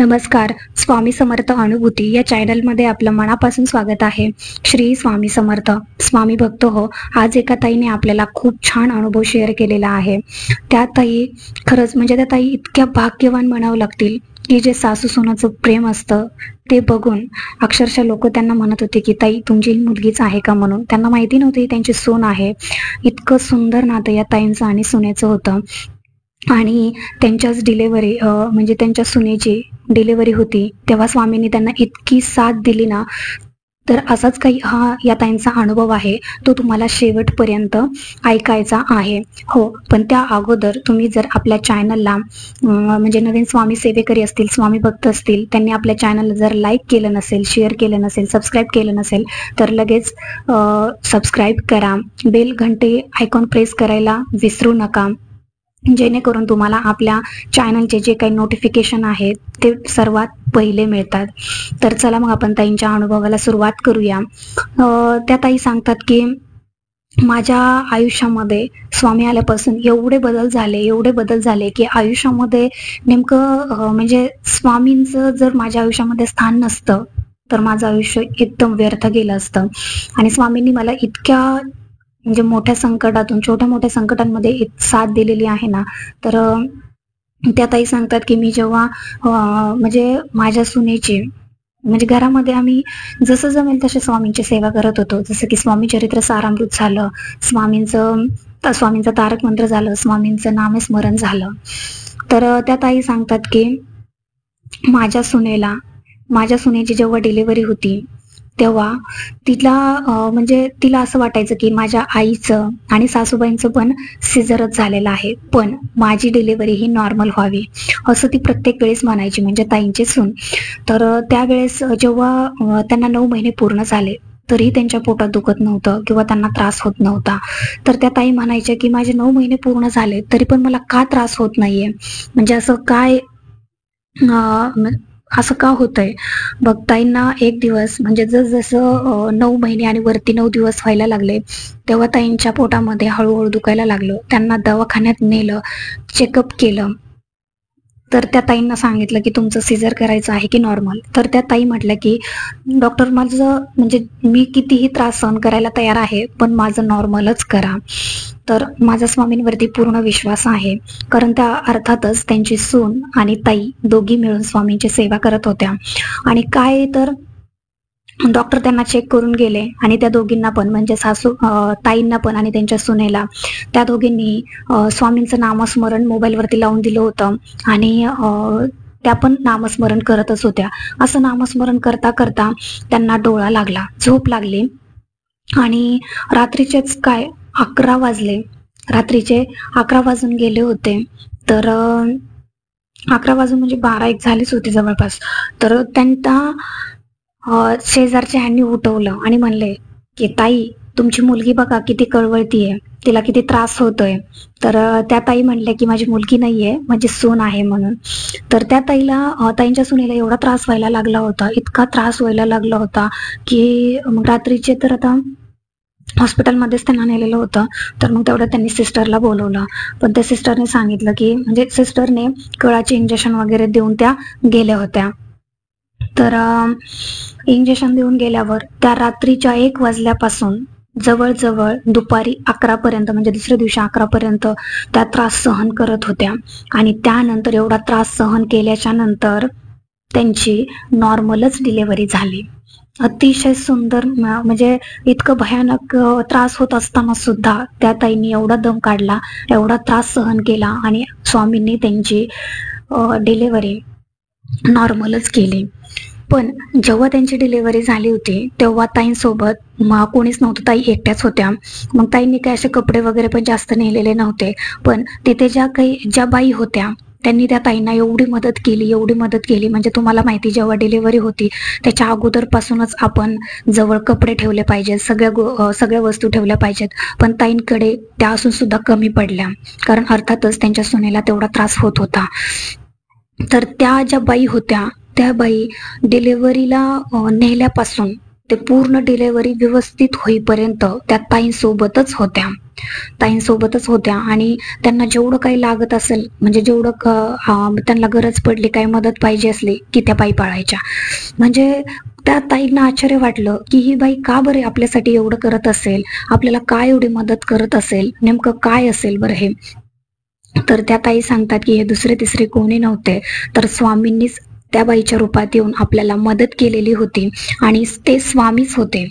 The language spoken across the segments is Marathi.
नमस्कार. स्वामी समर्थ अनुभूती या चॅनलमध्ये आपलं मनापासून स्वागत आहे. श्री स्वामी समर्थ. स्वामी भक्त हो. आज एका ताईने आपल्याला खूप छान अनुभव शेअर केलेला आहे. त्या ताई खरंच म्हणजे त्या ताई इतक्या भाग्यवान म्हणावं लागतील की जे सासू सुनाचं प्रेम असतं ते बघून अक्षरशः लोक त्यांना म्हणत होते की ताई तुमची मुलगीच आहे का म्हणून. त्यांना माहिती नव्हती त्यांची सून आहे. इतकं सुंदर नातं या ताईंचं आणि सुनेचं होतं. आणि त्यांच्याच डिलेवरी म्हणजे त्यांच्या सुनेची डिलेवरी होती तेव्हा स्वामींनी त्यांना इतकी साथ दिली ना. तर असाच काही हा या ताईंचा अनुभव आहे, तो तुम्हाला शेवटपर्यंत ऐकायचा आहे. हो, पण त्या अगोदर तुम्ही जर आपल्या चॅनलला म्हणजे नवीन स्वामी सेवेकरी असतील, स्वामी भक्त असतील, त्यांनी आपल्या चॅनलला जर लाईक केलं नसेल, शेअर केलं नसेल, सबस्क्राईब केलं नसेल तर लगेच सबस्क्राईब करा. बेल घंटे आयकॉन प्रेस करायला विसरू नका, जेणेकरून तुम्हाला आपल्या चॅनलचे जे काही नोटिफिकेशन आहेत ते सर्वात पहिले मिळतात. तर चला मग आपण ताईंच्या अनुभवाला सुरुवात करूया. त्या ताई सांगतात की माझ्या आयुष्यामध्ये स्वामी आल्यापासून एवढे बदल झाले की आयुष्यामध्ये नेमकं म्हणजे स्वामींचं जर माझ्या आयुष्यामध्ये स्थान नसतं तर माझं आयुष्य एकदम व्यर्थ गेलं असतं. आणि स्वामींनी मला इतक्या म्हणजे मोठ्या संकटातून छोट्या मोठ्या संकटांमध्ये साथ दिलेली आहे ना. तर त्या ताई सांगतात की मी जेव्हा म्हणजे माझ्या सुनेची म्हणजे घरामध्ये आम्ही जसं जमेल तसे स्वामींची सेवा करत होतो. जसं की स्वामी चरित्र सारामृत झालं, स्वामींचं तारक मंत्र झालं, स्वामींचं नामस्मरण झालं. तर त्या ताई सांगतात की माझ्या सुनेची जेव्हा डिलिव्हरी होती तेव्हा म्हणजे तिला असं वाटायचं की माझ्या आईचं आणि सासूबाईंचं पण सिझरच झालेलं आहे, पण माझी डिलिव्हरी ही नॉर्मल व्हावी असं ती प्रत्येक वेळेस म्हणायची, म्हणजे ताईंची सून. तर त्यावेळेस जेव्हा त्यांना 9 महिने पूर्ण झाले तरी त्यांच्या पोटात दुखत नव्हतं किंवा त्यांना त्रास होत नव्हता. तर त्या ताई म्हणायच्या की माझे 9 महिने पूर्ण झाले तरी पण मला का त्रास होत नाहीये, म्हणजे असं का होतंय. बघ ताईंना एक दिवस म्हणजे जसं 9 महिने आणि वरती 9 दिवस व्हायला लागले तेव्हा ताईंच्या पोटामध्ये हळूहळू दुखायला लागलं. त्यांना दवाखान्यात नेलं, चेकअप केलं. तर त्या ताईंना सांगितलं की तुमचं सिझर करायचं आहे की नॉर्मल. तर त्या ताई म्हटल्या की डॉक्टर माझं म्हणजे मी कितीही त्रास सहन करायला तयार आहे पण माझं नॉर्मलच करा. तर माझा स्वामींवरती पूर्ण विश्वास आहे, कारण त्या अर्थातच त्यांची सून आणि ताई दोघी मिळून स्वामींची सेवा करत होत्या. आणि काय तर डॉक्टर त्यांना चेक करून गेले आणि त्या दोघींना पण म्हणजे ताईंना पण आणि त्यांच्या सुनेला त्या दोघींनी स्वामींचं नामस्मरण मोबाईलवरती लावून दिलं होतं. आणि त्या पण नामस्मरण करतच होत्या. असं नामस्मरण करता करता त्यांना डोळा लागला, झोप लागली आणि रात्रीचेच 11 वाजले. रात्रीचे 11 वाजून गेले होते. तर 11 वाजून म्हणजे 12-1 झालीच होती जवळपास. तर त्यांना शेजारच्या ह्यांनी उठवलं आणि म्हणले की ताई तुमची मुलगी बघा किती कळवळतीये, तिला किती त्रास होतोय. तर त्या ताई म्हणल्या की माझी मुलगी नाहीये, माझी सून आहे म्हणून. तर त्या ताईंच्या सुनेला एवढा त्रास व्हायला लागला होता, इतका त्रास व्हायला लागला होता की मग रात्रीचे तर आता हॉस्पिटलमध्येच त्यांना नेलेलं होतं. तर मग तेवढं त्यांनी सिस्टरला बोलवलं, पण त्या सिस्टरने सांगितलं की म्हणजे सिस्टरने कळाचे इंजेक्शन वगैरे देऊन त्या गेल्या होत्या. तर इंजेक्शन देऊन गेल्यावर त्या रात्रीच्या 1 वाजल्यापासून जवळजवळ दुपारी 11 पर्यंत म्हणजे दुसऱ्या दिवशी 11 पर्यंत त्या त्रास सहन करत होत्या. आणि त्यानंतर एवढा त्रास सहन केल्याच्या नंतर त्यांची नॉर्मलच डिलिव्हरी झाली. अतिशय सुंदर म्हणजे इतकं भयानक त्रास होत असताना सुद्धा त्या ताईंनी एवढा दम काढला, एवढा त्रास सहन केला आणि स्वामींनी त्यांची डिलिव्हरी नॉर्मलच केली. पण जेव्हा त्यांची डिलिव्हरी झाली होती तेव्हा ताईंसोबत कोणीच नव्हतं, ताई एकट्याच होत्या. मग ताईंनी काय असे कपडे वगैरे पण जास्त नेलेले नव्हते, पण तिथे ज्या बाई होत्या त्यांनी त्या ताईंना एवढी मदत केली म्हणजे तुम्हाला माहिती जेव्हा डिलिव्हरी होती त्याच्या अगोदरपासूनच आपण जवळ कपडे ठेवले पाहिजेत, सगळ्या वस्तू ठेवल्या पाहिजेत. पण ताईंकडे त्या असून सुद्धा कमी पडल्या, कारण अर्थातच त्यांच्या सुनेला तेवढा त्रास होत होता. तर त्या ज्या बाई होत्या त्या बाई डिलिव्हरीला नेल्यापासून ते पूर्ण डिलेव्हरी व्यवस्थित होईपर्यंत त्या ताईंसोबतच होत्या आणि त्यांना जेवढं काही लागत असेल, म्हणजे जेवढं त्यांना गरज पडली, काही मदत पाहिजे असली की त्या पायी पळायच्या. म्हणजे त्या ताईंना आश्चर्य वाटलं की ही बाई का बरे आपल्यासाठी एवढं करत असेल, आपल्याला काय एवढी मदत करत असेल, नेमकं काय असेल बरं हे. तर त्या ताई सांगतात की हे दुसरे तिसरे कोणी नव्हते, तर स्वामींनीच त्या बाईच्या रूपात येऊन आपल्याला मदत केलेली होती आणि ते स्वामीच होते.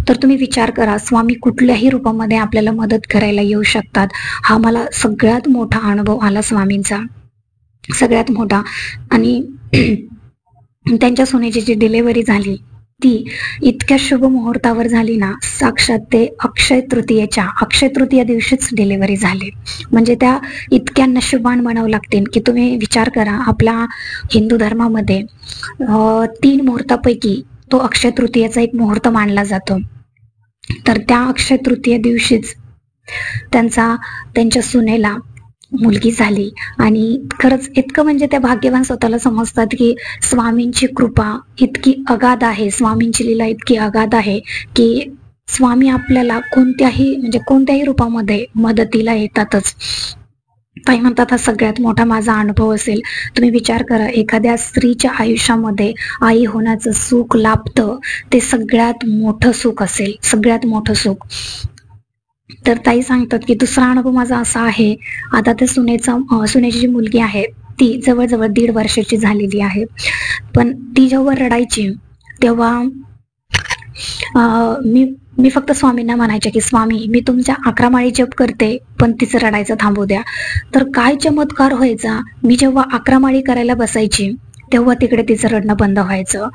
तर तुम्ही विचार करा, स्वामी कुठल्याही रूपामध्ये आपल्याला मदत करायला येऊ शकतात. हा मला सगळ्यात मोठा अनुभव आला स्वामींचा, सगळ्यात मोठा. आणि त्यांच्या सुनेची जी डिलेव्हरी झाली ती इतक्या शुभ मुहूर्तावर झाली ना, साक्षात ते अक्षय तृतीया दिवशीच डिलेव्हरी झाली. म्हणजे त्या इतक्या नशिबान म्हणावं लागतील की तुम्ही विचार करा, आपल्या हिंदू धर्मामध्ये 3 मुहूर्तापैकी तो अक्षय तृतीयेचा एक मुहूर्त मानला जातो. तर त्या अक्षय तृतीया दिवशीच त्यांच्या सुनेला मुलगी झाली. आणि खरंच इतकं म्हणजे त्या भाग्यवान स्वतःला समजतात की स्वामींची कृपा इतकी अगाध आहे, स्वामींची लीला इतकी अगाध आहे की स्वामी आपल्याला कोणत्याही रूपामध्ये मदतीला येतातच. ताई म्हणतात हा सगळ्यात मोठा माझा अनुभव असेल. तुम्ही विचार करा, एखाद्या स्त्रीच्या आयुष्यामध्ये आई होण्याचं सुख लाभतं, ते सगळ्यात मोठं सुख असेल, सगळ्यात मोठं सुख. तर ताई सांगतात की दुसरा अनुभव माझा असा आहे, आता त्या सुनेची जी मुलगी आहे ती जवळजवळ 1.5 वर्षाची झालेली आहे. पण ती जेव्हा रडायची तेव्हा मी फक्त स्वामींना म्हणायचे की स्वामी, मी तुमच्या 11 माळी जप करते, पण तिचं रडायचं थांबू द्या. तर काय चमत्कार व्हायचा, मी जेव्हा 11 माळी करायला बसायची तेव्हा तिकडे तिचं रडणं बंद व्हायचं.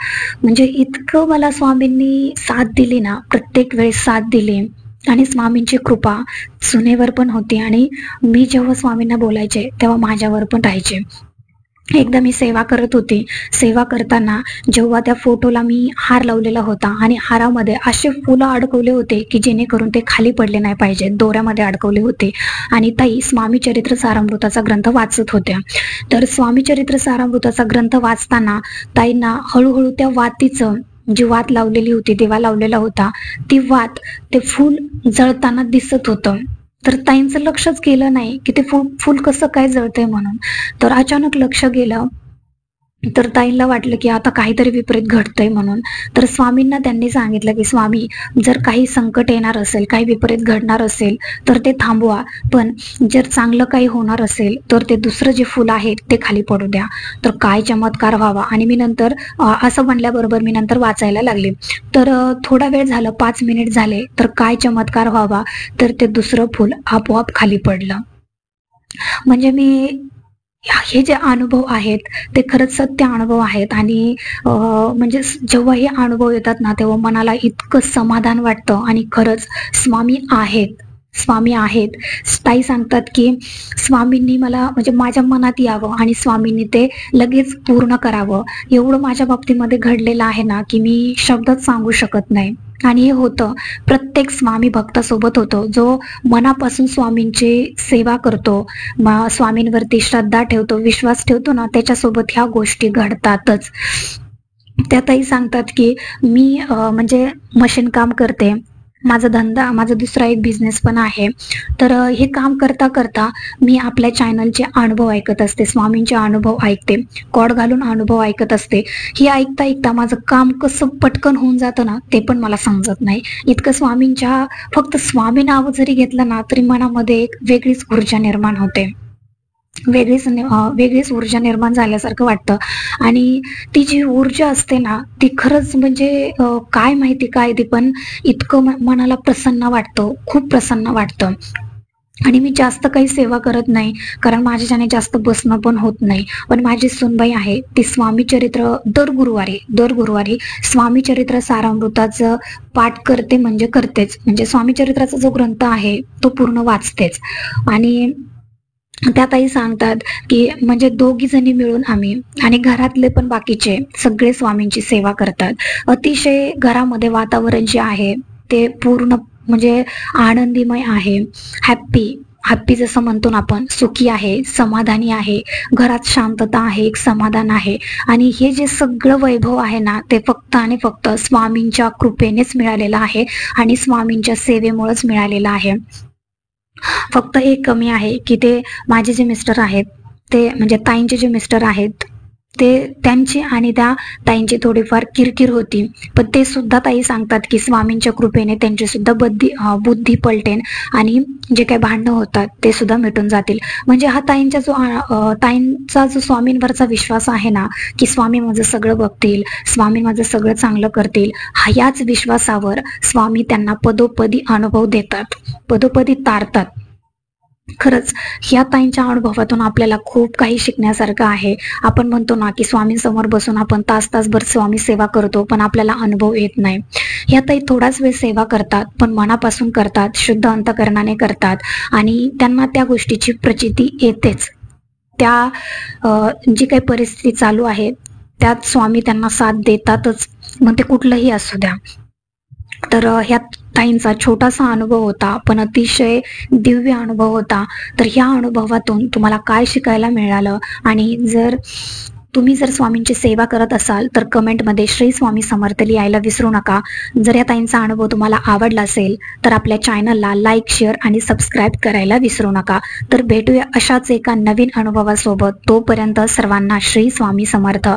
म्हणजे इतकं मला स्वामींनी साथ दिली ना, प्रत्येक वेळेस साथ दिली. आणि स्वामींची कृपा सुनेवर पण होती आणि मी जेव्हा स्वामींना बोलायचे तेव्हा माझ्यावर पण राहायचे. एकदा मी सेवा करत होती. सेवा करताना जेव्हा त्या फोटोला मी हार लावलेला होता आणि हारामध्ये असे फुलं अडकवले होते की जेणेकरून ते खाली पडले नाही पाहिजे, दोऱ्यामध्ये अडकवले होते. आणि ताई स्वामी चरित्र सारामृताचा ग्रंथ वाचत होत्या. तर स्वामी चरित्र सारामृताचा ग्रंथ वाचताना ताईंना हळूहळू त्या वातीचं, जी वात लावलेली होती, दिवा लावलेला होता, ती वात, ते फूल जळताना दिसत होतं. तर ताईंचं लक्षच गेलं नाही की ते फूल कसं काय जळतंय म्हणून. तर अचानक लक्ष गेलं, तर ताईंना वाटलं की आता काहीतरी विपरीत घडतंय म्हणून. तर स्वामींना त्यांनी सांगितलं की स्वामी, जर काही संकट येणार असेल, काही विपरीत घडणार असेल तर ते थांबवा, पण जर चांगलं काही होणार असेल तर ते दुसरं जे फुल आहे ते खाली पडू द्या. तर काय चमत्कार व्हावा. आणि मी नंतर असं म्हणल्याबरोबर मी नंतर वाचायला लागले. तर थोडा वेळ झालं, 5 मिनिट झाले, तर काय चमत्कार व्हावा, तर ते दुसरं फुल आपोआप खाली पडलं. म्हणजे हे जे अनुभव आहेत ते खरंच सत्य अनुभव आहेत. आणि म्हणजे जेव्हा हे अनुभव येतात ना, तेव्हा मनाला इतकं समाधान वाटतं. आणि खरंच स्वामी आहेत. ताई सांगतात की स्वामींनी मला, म्हणजे माझ्या मनात यावं आणि स्वामींनी ते लगेच पूर्ण करावं. एवढं माझ्या बाबतीमध्ये घडलेलं आहे ना की मी शब्दात सांगू शकत नाही. आणि हे होतं प्रत्येक स्वामी भक्तासोबत होतं, जो मनापासून स्वामींची सेवा करतो, स्वामींवरती श्रद्धा ठेवतो, विश्वास ठेवतो ना, त्याच्यासोबत ह्या गोष्टी घडतातच. त्या ताई सांगतात की मी म्हणजे मशीन काम करते, माझा दुसरा एक बिझनेस पण आहे. तर हे काम करता करता मी आपल्या चॅनलचे अनुभव ऐकत असते, स्वामींचे अनुभव ऐकते, कॉड घालून अनुभव ऐकत असते. हे ऐकता ऐकता माझं काम कसं पटकन होऊन जातं ना, ते पण मला समजत नाही. इतकं फक्त स्वामी नाव जरी घेतलं ना, तरी मनामध्ये एक वेगळीच ऊर्जा निर्माण होते, वेगळीच ऊर्जा निर्माण झाल्यासारखं वाटतं. आणि ती जी ऊर्जा असते ना, ती खरंच म्हणजे काय माहिती काय ती, पण इतकं मनाला प्रसन्न वाटतं, खूप प्रसन्न वाटतं. आणि मी जास्त काही सेवा करत नाही, कारण माझ्याच्याने जास्त बसणं पण होत नाही. पण माझी सूनबाई आहे, ती स्वामी चरित्र दर गुरुवारी स्वामी चरित्र सारामृताचं पाठ करते, म्हणजे करतेच. म्हणजे स्वामी चरित्राचा जो ग्रंथ आहे तो पूर्ण वाचतेच. आणि त्या ताई सांगतात की म्हणजे दोघी जणी मिळून आम्ही आणि घरातले पण बाकीचे सगळे स्वामींची सेवा करतात. अतिशय घरामध्ये वातावरण जे आहे ते पूर्ण म्हणजे आनंदीमय आहे, हॅप्पी जसं म्हणतो ना आपण, सुखी आहे, समाधानी आहे, घरात शांतता आहे, एक समाधान आहे. आणि हे जे सगळं वैभव आहे ना, ते फक्त आणि फक्त स्वामींच्या कृपेनेच मिळालेलं आहे आणि स्वामींच्या सेवेमुळेच मिळालेलं आहे. फक्त एक कमी आहे की ते माझे जे मिस्टर आहेत, ते म्हणजे ताईंचे जे मिस्टर आहेत, ते त्यांची आणि त्या ताईंची थोडीफार किरकिर होती. पण ते सुद्धा ताई सांगतात की स्वामींच्या कृपेने त्यांची सुद्धा बुद्धी पलटेन आणि जे काही भांडणं होतात ते सुद्धा मिटून जातील. म्हणजे हा ताईंचा जो स्वामींवरचा विश्वास आहे ना, की स्वामी माझं सगळं बघतील, स्वामी माझं सगळं चांगलं करतील, याच विश्वासावर स्वामी त्यांना पदोपदी अनुभव देतात, पदोपदी तारतात. खरंच ह्या ताईंच्या अनुभवातून आपल्याला खूप काही शिकण्यासारखं आहे. आपण म्हणतो ना की स्वामींसमोर बसून आपण तास-तासभर स्वामी सेवा करतो, पण आपल्याला अनुभव येत नाही. ह्या ताई थोडाच वेळ सेवा करतात, पण मनापासून करतात, शुद्ध अंतःकरणाने करतात आणि त्यांना त्या गोष्टीची प्रचिती येतेच. जी काही परिस्थिती चालू आहे, त्यात स्वामी त्यांना साथ देतातच, मग ते कुठलंही असू द्या. तर ह्या ताईंचा छोटासा अनुभव होता, पण अतिशय दिव्य अनुभव होता. तर ह्या अनुभवातून तुम्हाला काय शिकायला मिळालं आणि जर तुम्ही स्वामींची सेवा करत असाल तर कमेंटमध्ये श्री स्वामी समर्थ लिहायला विसरू नका. जर या ताईंचा अनुभव तुम्हाला आवडला असेल तर आपल्या चॅनलला लाईक, शेअर आणि सबस्क्राईब करायला विसरू नका. तर भेटूया अशाच एका नवीन अनुभवासोबत. तोपर्यंत सर्वांना श्री स्वामी समर्थ.